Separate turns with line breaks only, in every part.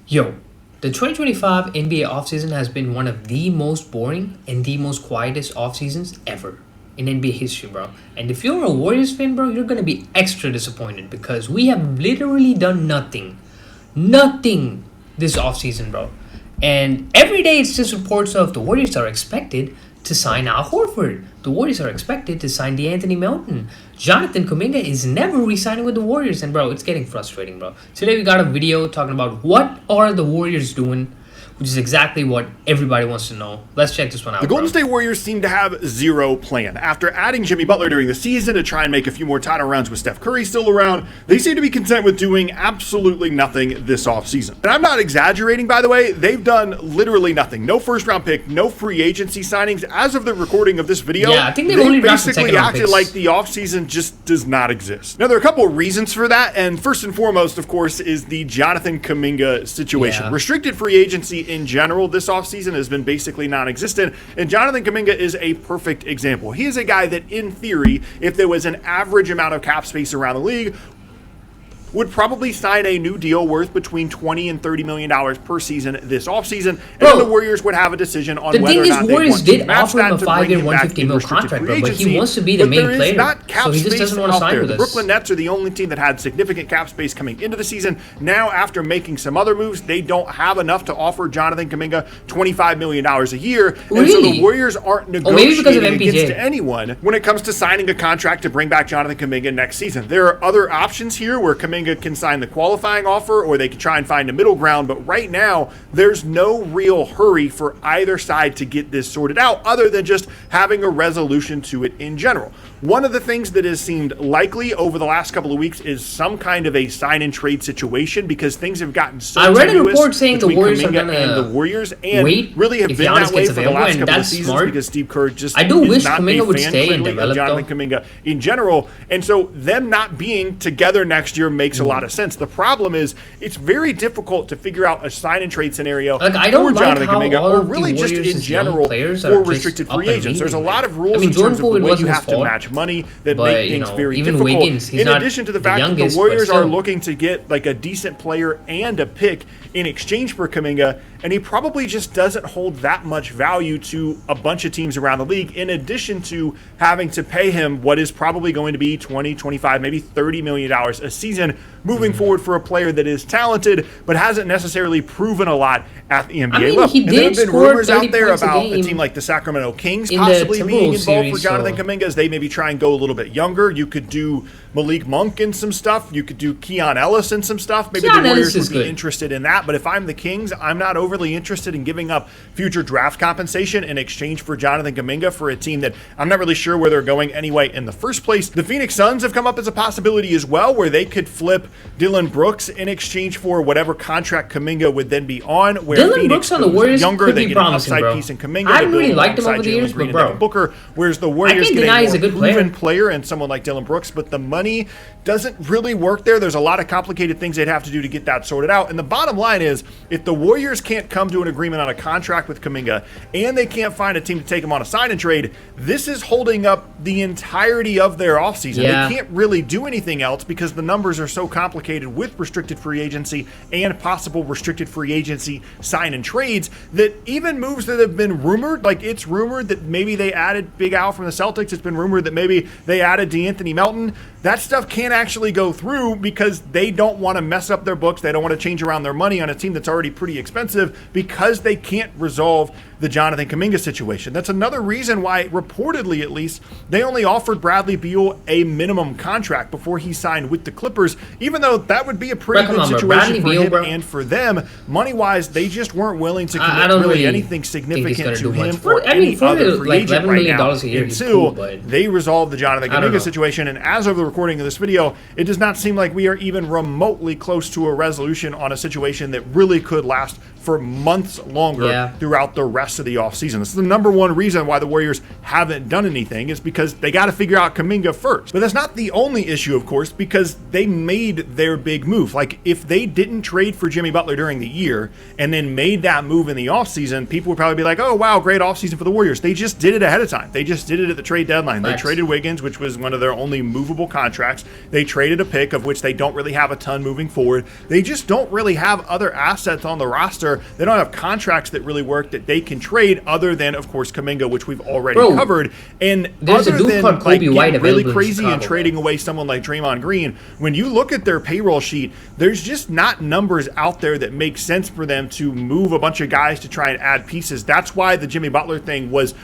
Yo, the 2025 NBA offseason has been one of the most boring and the most quietest offseasons ever in NBA history, bro. And if you're a Warriors fan, bro, you're going to be extra disappointed because we have literally done nothing. Nothing this offseason, bro. And every day it's just reports of the Warriors are expected to sign Al Horford. The Warriors are expected to sign DeAnthony Melton. Jonathan Kuminga is never re-signing with the Warriors. And, bro, it's getting frustrating, bro. Today we got a video talking about what are the Warriors doing, which is exactly what everybody wants to know. Let's check this one out.
The Golden State Warriors seem to have zero plan. After adding Jimmy Butler during the season to try and make a few more title rounds with Steph Curry still around, they seem to be content with doing absolutely nothing this offseason. And I'm not exaggerating, by the way. They've done literally nothing. No first-round pick, no free agency signings. As of the recording of this video,
yeah, I think they've only
basically acted like the offseason just does not exist. Now, there are a couple of reasons for that, and first and foremost, of course, is the Jonathan Kuminga situation.
Yeah.
Restricted free agency in general this offseason has been basically non-existent, and Jonathan Kuminga is a perfect example. He is a guy that, in theory, if there was an average amount of cap space around the league, would probably sign a new deal worth between $20 and $30 million per season this offseason, and then the Warriors would have a decision on whether or not they want to match that to bring him back in restricted free agency.
But he wants to be the main player,
so he just doesn't want to sign with us. The
us.
Brooklyn Nets are the only team that had significant cap space coming into the season. Now, after making some other moves, they don't have enough to offer Jonathan Kuminga $25 million a year, and so the Warriors aren't negotiating against anyone when it comes to signing a contract to bring back Jonathan Kuminga next season. There are other options here where Kuminga can sign the qualifying offer, or they can try and find a middle ground, but right now there's no real hurry for either side to get this sorted out other than just having a resolution to it in general. One of the things that has seemed likely over the last couple of weeks is some kind of a sign and trade situation, because things have gotten so
I read a report saying the Warriors are going
to the Warriors and
wait
really have been that way for the last couple of seasons,
smart.
because Steve Kerr just
I do
is
wish
not
Kuminga
a
would
fan
stay and
clearly
develop,
of Jonathan Kuminga in general, and so them not being together next year makes a lot of sense. The problem is it's very difficult to figure out a sign and trade scenario
I don't
for Jonathan Kuminga, or really just in general for restricted free agents. There's a lot of rules in terms of the way you have to match money that make things very difficult. In addition to the fact that the Warriors are looking to get like a decent player and a pick in exchange for Kuminga, and he probably just doesn't hold that much value to a bunch of teams around the league, in addition to having to pay him what is probably going to be 20, 25, maybe $30 million a season moving forward for a player that is talented but hasn't necessarily proven a lot at the NBA level.
And
there have been rumors out there about a team like the Sacramento Kings possibly being involved for Jonathan Kuminga, as they maybe try and go a little bit younger. You could do Malik Monk in some stuff. You could do Keon Ellis in some stuff. Maybe the Warriors would be interested in that. But if I'm the Kings, I'm not overly interested in giving up future draft compensation in exchange for Jonathan Kuminga for a team that I'm not really sure where they're going anyway in the first place. The Phoenix Suns have come up as a possibility as well, where they could flip Dillon Brooks in exchange for whatever contract Kuminga would then be on. Where
Dillon
Phoenix
Brooks on the Warriors
younger, they get an upside
bro.
piece in Kuminga.
I really liked him over the years, but bro,
Booker, whereas the Warriors get a more proven player and someone like Dillon Brooks, but the money doesn't really work there. There's a lot of complicated things they'd have to do to get that sorted out. And the bottom line is, if the Warriors can't come to an agreement on a contract with Kuminga and they can't find a team to take him on a sign and trade, this is holding up the entirety of their offseason.
Yeah.
They can't really do anything else because the numbers are so complicated with restricted free agency and possible restricted free agency sign and trades that even moves that have been rumored, like it's rumored that maybe they added Big Al from the Celtics, it's been rumored that maybe they added DeAnthony Melton, that stuff can't actually go through because they don't want to mess up their books. They don't want to change around their money on a team that's already pretty expensive because they can't resolve the Jonathan Kuminga situation. That's another reason why, reportedly at least, they only offered Bradley Beal a minimum contract before he signed with the Clippers, even though that would be a pretty good situation for him and for them. Money-wise, they just weren't willing to commit really anything significant to him or any other free agent right now until they resolve the Jonathan Kuminga situation. And as of the recording of this video, it does not seem like we are even remotely close to a resolution on a situation that really could last for months longer throughout the rest of the offseason. This is the number one reason why the Warriors haven't done anything, is because they got to figure out Kuminga first. But that's not the only issue, of course, because they made their big move. Like, if they didn't trade for Jimmy Butler during the year and then made that move in the offseason, people would probably be like, oh, wow, great offseason for the Warriors. They just did it ahead of time. They just did it at the trade deadline. They traded Wiggins, which was one of their only movable contracts. They traded a pick, of which they don't really have a ton moving forward. They just don't really have other assets on the roster. They don't have contracts that really work that they can trade, other than, of course, Kuminga, which we've already covered. And
there's
other
a dude
than
called Kobe White
really
available
crazy
in
and
Chicago,
trading away someone like Draymond Green, when you look at their payroll sheet, there's just not numbers out there that make sense for them to move a bunch of guys to try and add pieces. That's why the Jimmy Butler thing was,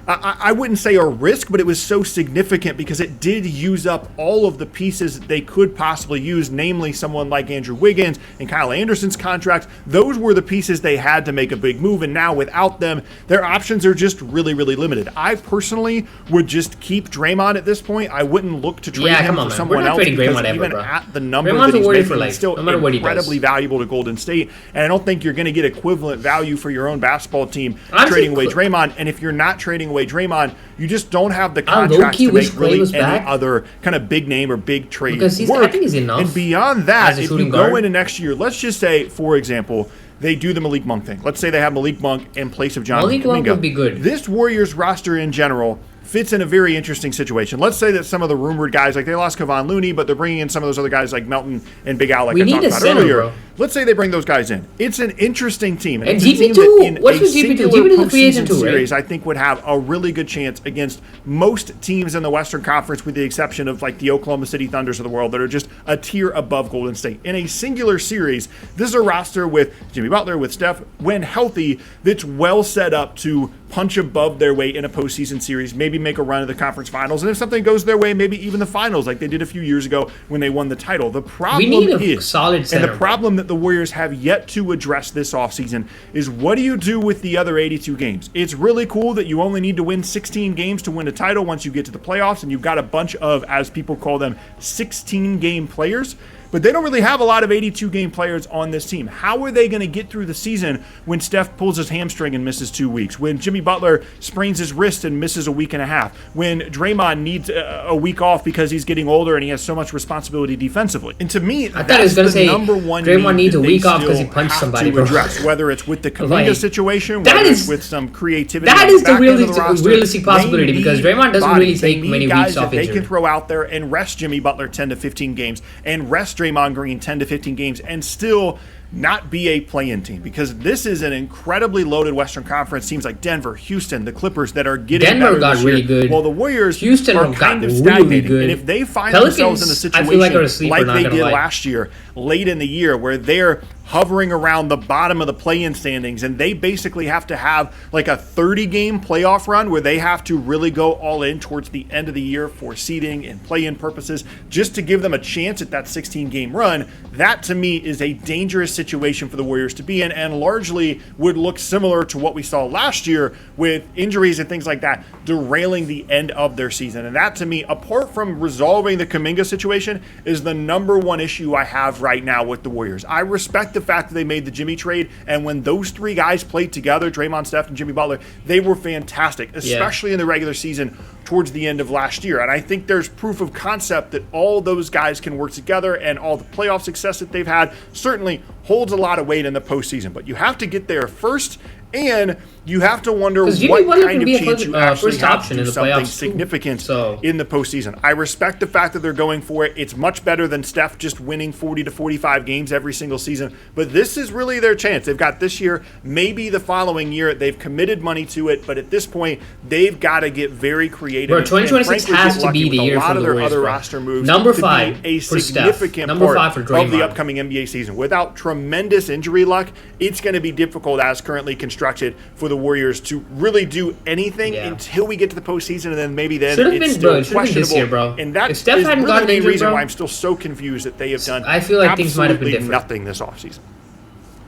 I wouldn't say a risk, but it was so significant because it did use up all of the pieces that they could possibly use, namely someone like Andrew Wiggins and Kyle Anderson's contract. Those were the pieces they had to make a big move, and now without them, their options are just really, really limited. I personally would just keep Draymond at this point. I wouldn't look to trade him for someone else, because even at the number that he's making, he's still incredibly valuable to Golden State, and I don't think you're going to get equivalent value for your own basketball team trading away Draymond. And if you're not trading away Draymond, you just don't have the contracts to make really any other kind of big name or big trade work.
I think he's enough.
And beyond that, if you go into next year, let's just say, for example, they do the Malik Monk thing. Let's say they have Malik Monk in place of Jonathan Kuminga.
Malik Monk would be good.
This Warriors roster in general fits in a very interesting situation. Let's say that some of the rumored guys, like they lost Kevon Looney, but they're bringing in some of those other guys like Melton and Big Al, like I talked about earlier.
Bro.
Let's say they bring those guys in. It's an interesting team.
And GP2, what's with GP2? GP2 is a free agent too,
series, I think, would have a really good chance against most teams in the Western Conference, with the exception of like the Oklahoma City Thunders of the world that are just a tier above Golden State. In a singular series, this is a roster with Jimmy Butler, with Steph, when healthy, that's well set up to punch above their weight in a postseason series, maybe make a run at the conference finals, and if something goes their way, maybe even the finals, like they did a few years ago when they won the title. The problem
solid center,
and the problem that the Warriors have yet to address this offseason is, what do you do with the other 82 games? It's really cool that you only need to win 16 games to win a title once you get to the playoffs, and you've got a bunch of, as people call them, 16-game players. But they don't really have a lot of 82-game players on this team. How are they going to get through the season when Steph pulls his hamstring and misses 2 weeks? When Jimmy Butler sprains his wrist and misses a week and a half? When Draymond needs a week off because he's getting older and he has so much responsibility defensively? And to me, that's the number one
Draymond needs a week off because he punched somebody, bro.
Address, whether it's with the Kuminga situation, whether it's with some creativity.
That is the realistic possibility, because Draymond doesn't really take many weeks off injury.
They can throw out there and rest Jimmy Butler 10 to 15 games and rest Draymond Green 10 to 15 games and still not be a play-in team, because this is an incredibly loaded Western Conference. Teams like Denver, Houston, the Clippers that are getting better
got
this
really
year,
good.
while the Warriors
Houston
are kind of stagnating. Really good. And if they find themselves in a situation like they did last year, late in the year, where they're hovering around the bottom of the play-in standings, and they basically have to have like a 30-game playoff run where they have to really go all in towards the end of the year for seeding and play-in purposes just to give them a chance at that 16-game run, that to me is a dangerous situation for the Warriors to be in, and largely would look similar to what we saw last year with injuries and things like that derailing the end of their season. And that to me, apart from resolving the Kuminga situation, is the number one issue I have right now with the Warriors. I respect the fact that they made the Jimmy trade, and when those three guys played together, Draymond, Steph, and Jimmy Butler, they were fantastic, especially in the regular season towards the end of last year. And I think there's proof of concept that all those guys can work together, and all the playoff success that they've had certainly holds a lot of weight in the postseason. But you have to get there first, and you have to wonder what kind of chance you actually have to do something significant in the postseason. I respect the fact that they're going for it. It's much better than Steph just winning 40 to 45 games every single season. But this is really their chance. They've got this year, maybe the following year. They've committed money to it, but at this point, they've got to get very creative.
Bro, 2026 has to be the year for the Warriors. A lot of their other
roster moves
number 5
to be a
for
significant
Steph. Number 5 for
part of the upcoming NBA season. Without tremendous injury luck, it's going to be difficult, as currently constructed, for the Warriors to really do anything until we get to the postseason, and then maybe then it's still questionable.
Year, bro.
And that
if Steph
is
hadn't
really the main
injured,
reason
bro,
why I'm still so confused that they have done
I feel like things might have been different.
Nothing this offseason.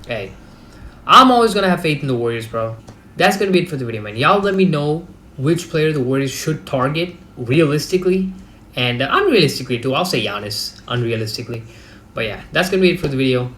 Hey, I'm always going to have faith in the Warriors, bro. That's going to be it for the video, man. Y'all let me know which player the Warriors should target realistically and unrealistically too. I'll say Giannis unrealistically. But yeah, that's going to be it for the video.